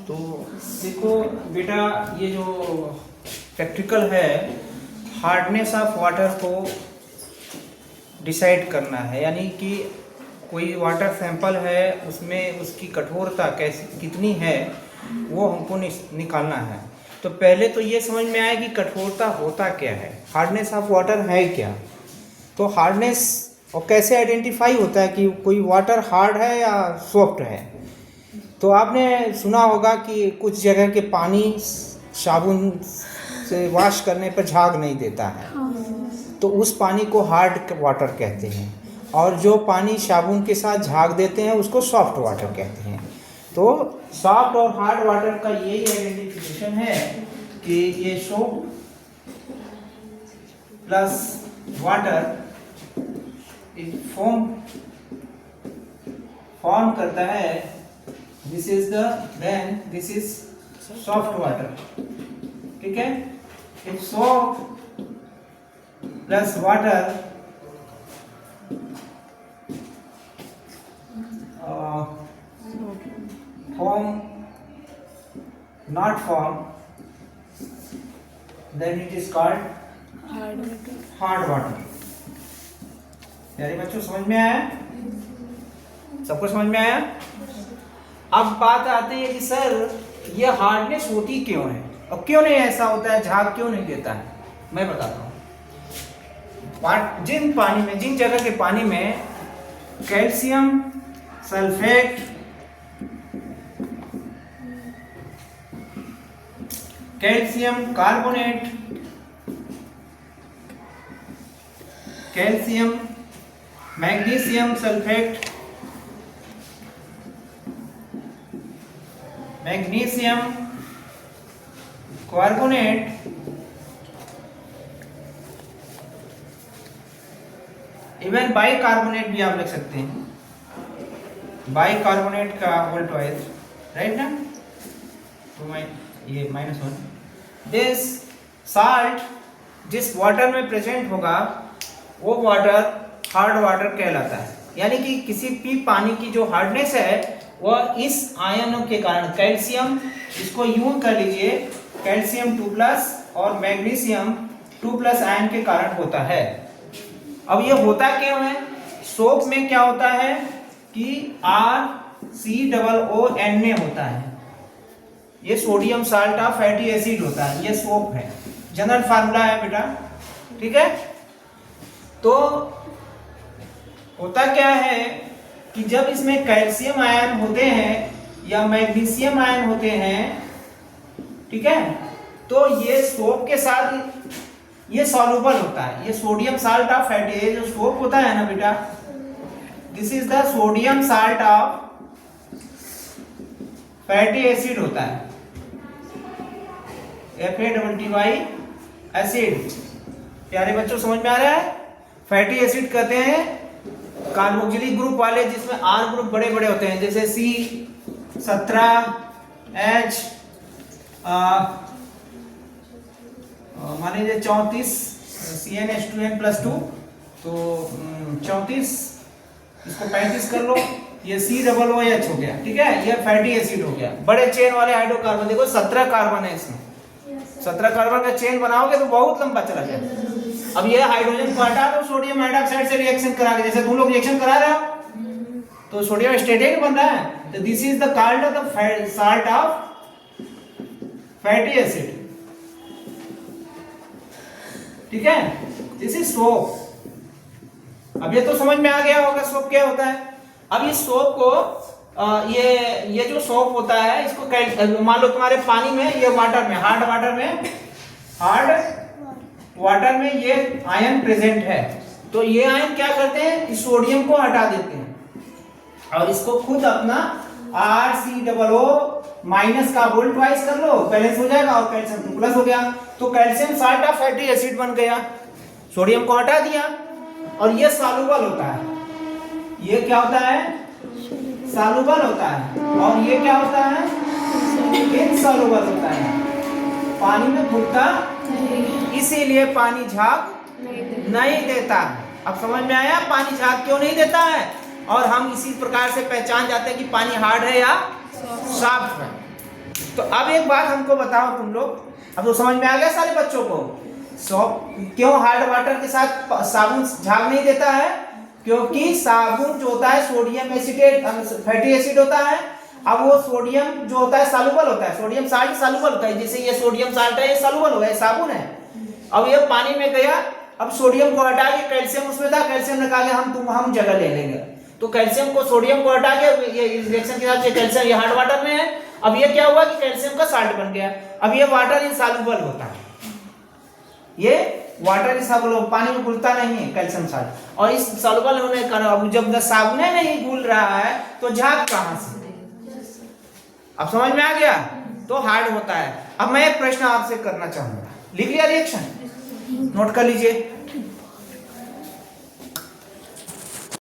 तो देखो बेटा, ये जो प्रैक्टिकल है, हार्डनेस ऑफ वाटर को डिसाइड करना है, यानी कि कोई वाटर सैंपल है, उसमें उसकी कठोरता कैसी कितनी है वो हमको निकालना है। तो पहले तो ये समझ में आए कि कठोरता होता क्या है, हार्डनेस ऑफ वाटर है क्या। तो हार्डनेस और कैसे आइडेंटिफाई होता है कि कोई वाटर हार्ड है या सॉफ्ट है। तो आपने सुना होगा कि कुछ जगह के पानी साबुन से वॉश करने पर झाग नहीं देता है, तो उस पानी को हार्ड वाटर कहते हैं, और जो पानी साबुन के साथ झाग देते हैं उसको सॉफ्ट वाटर कहते हैं। तो सॉफ्ट और हार्ड वाटर का यही आइडेंटिफिकेशन है कि ये सोप प्लस वाटर फॉर्म करता है, दिस इज सॉफ्ट वाटर। ठीक है, if soap plus water not form, then it is called hard water। यानी बच्चों समझ में आया, सबको समझ में आया। अब बात आती है कि सर ये हार्डनेस होती क्यों है और क्यों नहीं ऐसा होता है, झाग क्यों नहीं देता है। मैं बताता हूँ। जिन जगह के पानी में calcium sulphate, calcium carbonate, calcium magnesium sulphate, magnesium carbonate, even bicarbonate भी आप लिख सकते हैं, बाइकार्बोनेट का होल ट्वाइस, राइट ना। तो मैं ये -1, दिस साल्ट जिस वाटर में प्रेजेंट होगा वो वाटर हार्ड वाटर कहलाता है। यानी कि किसी भी पानी की जो हार्डनेस है वह इस आयनों के कारण, कैल्शियम, इसको यूं कर लीजिए, कैल्शियम 2+ और मैग्नीशियम 2+ आयन के कारण होता है। अब ये होता क्यों है, सोप में क्या होता है कि RCOONA होता है, ये sodium salt of fatty acid होता है, ये सोप है, जनरल फार्मूला है बेटा। ठीक है, तो होता क्या है कि जब इसमें कैल्शियम आयन होते हैं या मैग्नीशियम आयन होते हैं, ठीक है, तो ये सोप के साथ ये सॉल्युबल होता है, ये सोडियम साल्ट ऑफ फैटी, जो सोप होता है ना बेटा, this is the sodium salt of fatty acid होता है, FATTY एसिड। प्यारे बच्चों समझ में आ रहा है। फैटी एसिड कहते हैं कार्बोक्सिलिक ग्रुप वाले जिसमें R ग्रुप बड़े बड़े होते हैं, जैसे C17H मान लीजिए 34 CnH2n+2, तो 34, इसको 35 कर लो, ये COOH हो गया। ठीक है, ये फैटी एसिड हो गया। बड़े चेन वाले हाइड्रोकार्बन देखो 17 कार्बन है इसमें, 17 कार्बन का चेन बनाओगे तो बहुत लंबा चला जाएगा। अब ये हाइड्रोजन को हटा दो सोडियम हाइड्रोक्साइड से रिएक्शन करा के, जैसे तुम लोग रिएक्शन करा रहे हो तो सोडियम स्टेटेट बन रहा है, तो this is the called the salt of fatty acid. ठीक है, दिस इज सोप। अब ये तो समझ में आ गया होगा सोप क्या होता है। अब इस सोप को ये जो सोप होता है इसको मान लो तुम्हारे पानी में, ये वाटर में, हार्ड वाटर में ये आयन प्रेजेंट है, तो ये आयन क्या करते हैं, इस सोडियम को हटा देते हैं और इसको खुद अपना RCOO- का होल ट्वाइस कर लो, बैलेंस हो जाएगा और कैल्शियम 2+ हो गया, तो calcium salt of fatty acid बन गया। सोडियम को हटा दिया और ये सॉल्युबल होता है, ये क्या होता है, सॉल्युबल होता है, और ये क्या होता है, इनसॉल्युबल होता है, पानी में घुलता, इसीलिए पानी झाग नहीं देता। अब समझ में आया पानी झाग क्यों नहीं देता है, और हम इसी प्रकार से पहचान जाते हैं कि पानी हार्ड है या सॉफ्ट है। तो अब एक बात हमको बताओ तुम लोग, अब तो समझ में आ गया सारे बच्चों को। क्यों हार्ड वाटर के साथ साबुन झाग नहीं देता है? क्योंकि साबुन जो होता है सोडियम एसिटेट फैटी एसिड होता है। अब वो सोडियम जो होता है सालुबल होता है, सोडियम साल्ट सालुबल होता है। जैसे ये सोडियम साल्ट है, ये सालुबल हो गया, साबुन है। अब ये पानी में गया, अब सोडियम को हटा के कैल्शियम उसमें था, कैल्शियम ने कहा कि हम जगह ले लेंगे, तो कैल्शियम को सोडियम को हटा के ये रिएक्शन के साथ कैल्शियम ये हार्ड वाटर में है। अब ये क्या हुआ कि कैल्शियम का साल्ट बन गया। अब ये वाटर इनसॉल्युबल होता है, ये वाटर इनसॉल्युबल, पानी में घुलता नहीं है कैल्शियम साल्ट। और इस सॉल्युबल होने के कारण अब जब साबुन नहीं घुल रहा है तो झाग कहां से? अब समझ में आ गया? तो हार्ड होता है। अब मैं एक प्रश्न आपसे करना चाहूंगा, लिख लिया रिएक्शन? नोट कर लीजिए।